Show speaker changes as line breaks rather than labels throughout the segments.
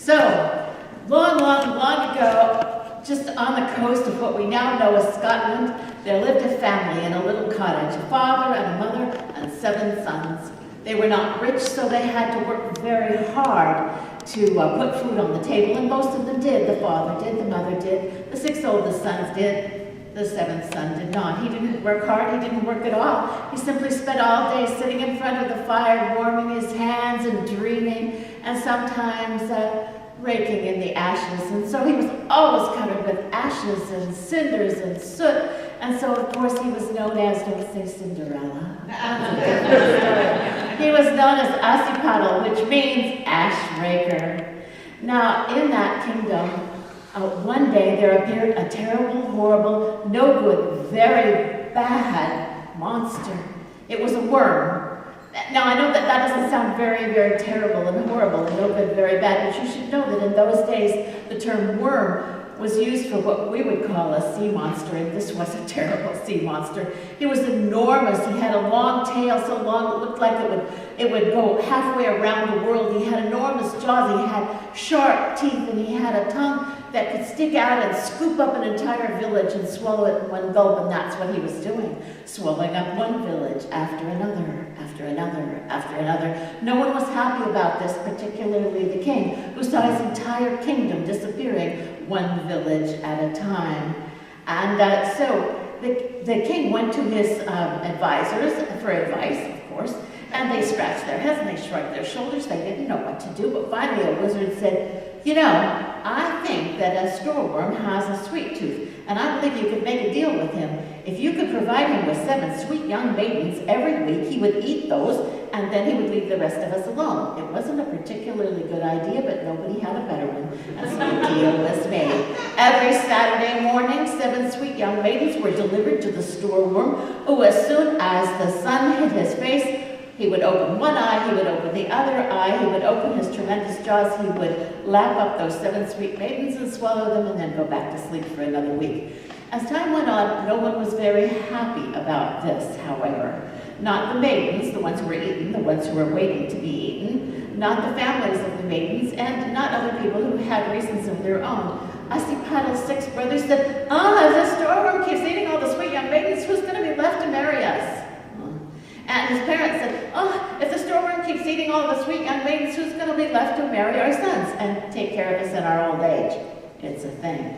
So, long ago, just on the coast of what we now know as Scotland, there lived a family in a little cottage, a father and a mother and 7 sons. They were not rich, so they had to work very hard to put food on the table, and most of them did. The father did, the mother did, the 6 oldest sons did, the 7th son did not. He didn't work hard, he didn't work at all. He simply spent all day sitting in front of the fire, warming his hands and dreaming, and sometimes raking in the ashes. And so he was always covered with ashes and cinders and soot, and so of course he was known as, don't say Cinderella. He was known as Assipattle, which means ash raker. Now, in that kingdom, one day there appeared a terrible, horrible, no good, very bad monster. It was a worm. Now, I know that doesn't sound very, very terrible and horrible and no good, very bad, but you should know that in those days, the term worm was used for what we would call a sea monster, and this was a terrible sea monster. He was enormous. He had a long tail, so long it looked like it would go halfway around the world. He had enormous jaws. He had sharp teeth, and he had a tongue that could stick out and scoop up an entire village and swallow it in one gulp, and that's what he was doing, swallowing up one village after another, after another, after another. No one was happy about this, particularly the king, who saw his entire kingdom disappearing one village at a time. And so the king went to his advisors for advice, of course, and they scratched their heads and they shrugged their shoulders. They didn't know what to do, but finally a wizard said, you know, I think that a storeworm has a sweet tooth, and I believe you could make a deal with him. If you could provide him with 7 sweet young maidens every week, he would eat those, and then he would leave the rest of us alone. It wasn't a particularly good idea, but nobody had a better one, and so the deal was made. Every Saturday morning, 7 sweet young maidens were delivered to the storeworm, who, as soon as the sun hit his face, he would open one eye, he would open the other eye, he would open his tremendous jaws, he would lap up those 7 sweet maidens and swallow them and then go back to sleep for another week. As time went on, no one was very happy about this, however. Not the maidens, the ones who were eaten, the ones who were waiting to be eaten, not the families of the maidens, and not other people who had reasons of their own. Assipattle's 6 brothers said, if the storeworm keeps eating all the sweet young maidens, who's going to be left to marry us? And his parents said, if the storeworm keeps eating all the sweet young maidens, who's going to be left to marry our sons and take care of us in our old age? It's a thing.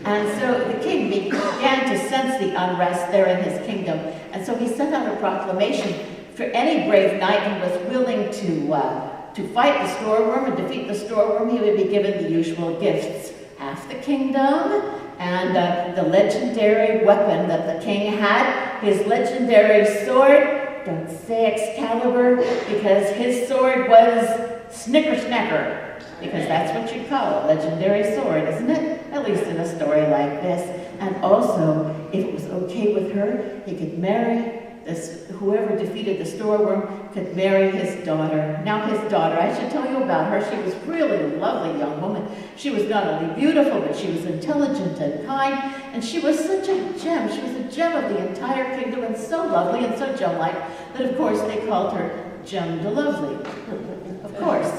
And so the king began to sense the unrest there in his kingdom, and so he sent out a proclamation for any brave knight who was willing to fight the storeworm and defeat the storeworm. He would be given the usual gifts, half the kingdom, and the legendary weapon that the king had, his legendary sword. Don't say Excalibur, because his sword was Snickersnacker, because that's what you call a legendary sword, isn't it? At least in a story like this. And also, if it was okay with her, he could marry whoever defeated the storeworm could marry his daughter. Now his daughter, I should tell you about her. She was really a lovely young woman. She was not only beautiful, but she was intelligent and kind, and she was such a gem. She was a gem of the entire kingdom, and so lovely and so gem-like that, of course, they called her Gem de Lovely, of course.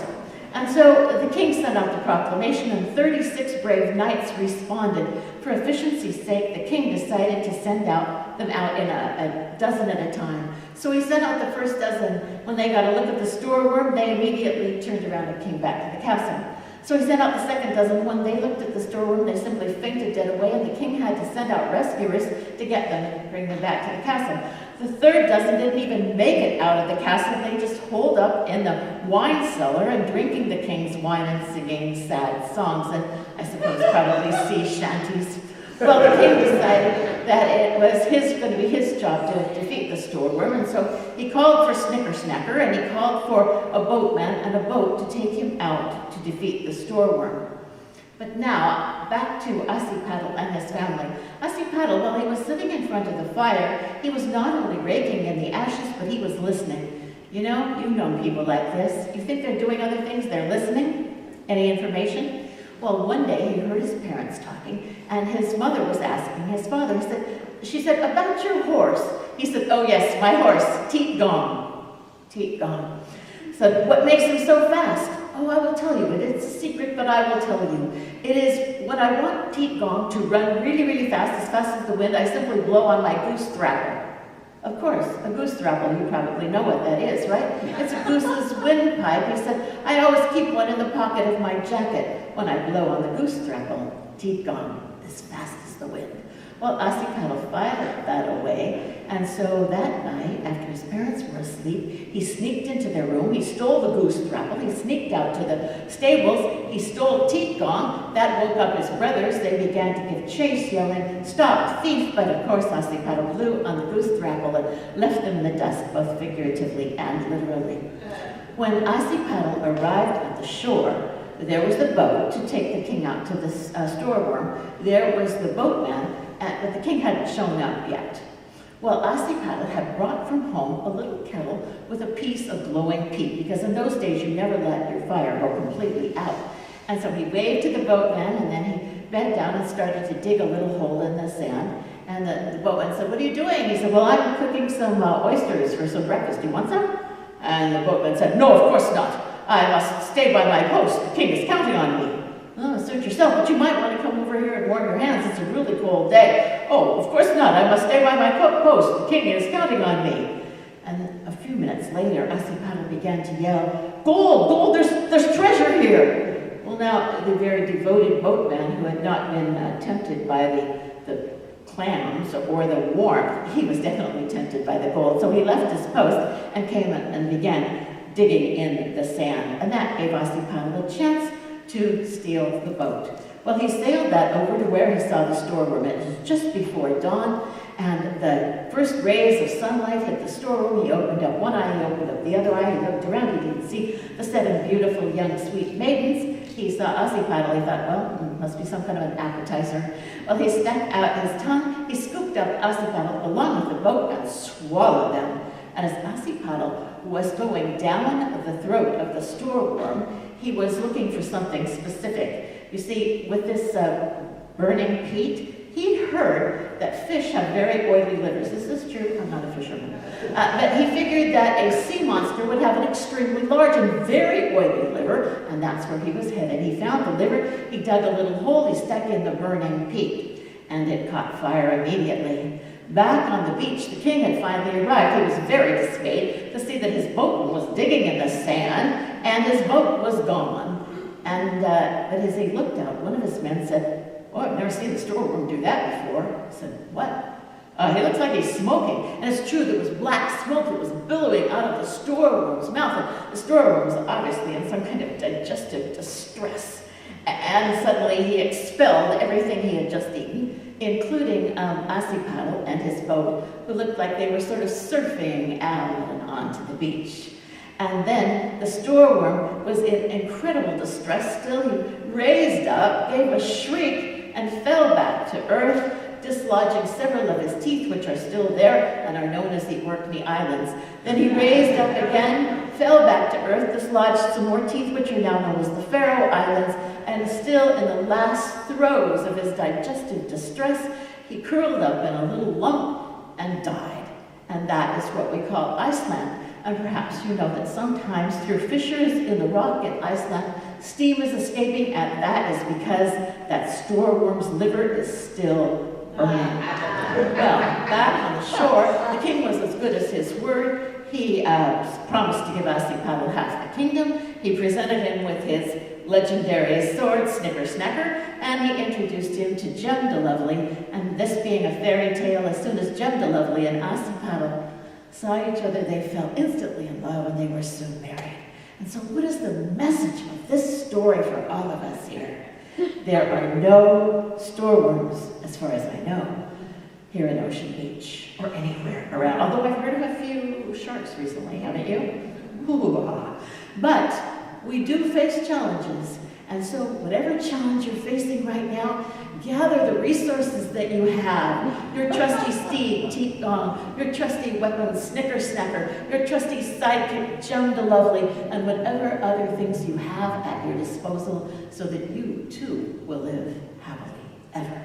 And so the king sent out the proclamation, and 36 brave knights responded. For efficiency's sake, the king decided to send them out in a dozen at a time. So he sent out the first dozen. When they got a look at the storeworm, they immediately turned around and came back to the castle. So he sent out the second dozen. When they looked at the storeworm, they simply fainted dead away, and the king had to send out rescuers to get them and bring them back to the castle. The third dozen didn't even make it out of the castle. They just holed up in the wine cellar and drinking the king's wine and singing sad songs, and I suppose probably sea shanties. Well, the king decided that it was going to be his job to defeat the storeworm, and so he called for Snickersnacker, and he called for a boatman and a boat to take him out to defeat the storeworm. But now, back to Assipattle and his family. Assipattle, while he was sitting in front of the fire, he was not only raking in the ashes, but he was listening. You know, you've known people like this. You think they're doing other things, they're listening? Any information? Well, one day he heard his parents talking, and his mother was asking his father. She said, about your horse. He said, oh yes, my horse, teat gone. Teat gone. So what makes him so fast? Oh, I will tell you it. It's a secret, but I will tell you. It is when I want Teat Gong to run really, really fast as the wind, I simply blow on my goose thrapple. Of course, a goose thrapple, you probably know what that is, right? It's a goose's windpipe. He said, I always keep one in the pocket of my jacket when I blow on the goose thrapple. Teat Gong, as fast as the wind. Well, Assipattle filed that away, and so that night, after his parents were asleep, he sneaked into their room, he stole the goose thrapple, he sneaked out to the stables, he stole Teat Gong. That woke up his brothers. They began to give chase, yelling, stop, thief! But of course, Assipattle blew on the goose thrapple and left them in the dust, both figuratively and literally. When Assipattle arrived at the shore, there was the boat to take the king out to the storeworm. There was the boatman, but the king hadn't shown up yet. Well, Assipattle had brought from home a little kettle with a piece of glowing peat, because in those days you never let your fire go completely out. And so he waved to the boatman, and then he bent down and started to dig a little hole in the sand. And the boatman said, what are you doing? He said, well, I'm cooking some oysters for some breakfast. Do you want some? And the boatman said, no, of course not. I must stay by my post. The king is counting on me. Oh, suit yourself, but you might want to come over here and warm your hands. It's a really cold day. Oh, of course not. I must stay by my post. The king is counting on me. And a few minutes later, Assipattle began to yell, gold, gold, there's treasure here. Well, now, the very devoted boatman who had not been tempted by the clams or the warmth, he was definitely tempted by the gold. So he left his post and came and began digging in the sand. And that gave Assipattle a chance to steal the boat. Well, he sailed that over to where he saw the storeroom. It was just before dawn, and the first rays of sunlight hit the storeroom. He opened up one eye, he opened up the other eye, he looked around, he didn't see the 7 beautiful young sweet maidens. He saw Assipattle, he thought, well, must be some kind of an appetizer. Well, he stuck out his tongue, he scooped up Assipattle along with the boat and swallowed them. And as Assipattle was going down the throat of the storeworm, he was looking for something specific. You see, with this burning peat, he'd heard that fish have very oily livers. Is this true? I'm not a fisherman. But he figured that a sea monster would have an extremely large and very oily liver, and that's where he was headed. He found the liver, he dug a little hole, he stuck in the burning peat, and it caught fire immediately. Back on the beach, the king had finally arrived. He was very dismayed to see that his boatman was digging in the sand, and his boat was gone. And but as he looked out, one of his men said, oh, I've never seen the storeroom do that before. He said, what? He looks like he's smoking. And it's true, there was black smoke that was billowing out of the storeroom's mouth. And the storeroom was obviously in some kind of digestive distress. And suddenly he expelled everything he had just eaten, including Assipattle and his boat, who looked like they were sort of surfing out and onto the beach. And then the storeworm was in incredible distress. Still, he raised up, gave a shriek, and fell back to earth, dislodging several of his teeth, which are still there and are known as the Orkney Islands. Then he raised up again, fell back to earth, dislodged some more teeth, which are now known as the Faroe Islands, and still in the last throes of his digestive distress, he curled up in a little lump and died. And that is what we call Iceland. And perhaps you know that sometimes through fissures in the rock in Iceland, steam is escaping, and that is because that storeworm's liver is still burning. Well, back on the shore, the king was as good as his word. He promised to give Assipattle half the kingdom. He presented him with his legendary sword, Snicker Snacker, and he introduced him to Jem de Lovely. And this being a fairy tale, as soon as Jem de Lovely and Assipattle saw each other, they fell instantly in love, and they were soon married. And so what is the message of this story for all of us here? There are no storeworms, as far as I know, here in Ocean Beach or anywhere around. Although I've heard of a few sharks recently, haven't you? Hoo-ha. But we do face challenges. And so whatever challenge you're facing right now, gather the resources that you have. Your trusty steed, Teat Gong, your trusty weapon, Snicker Snacker, your trusty sidekick, Jem de Lovely, and whatever other things you have at your disposal so that you too will live happily ever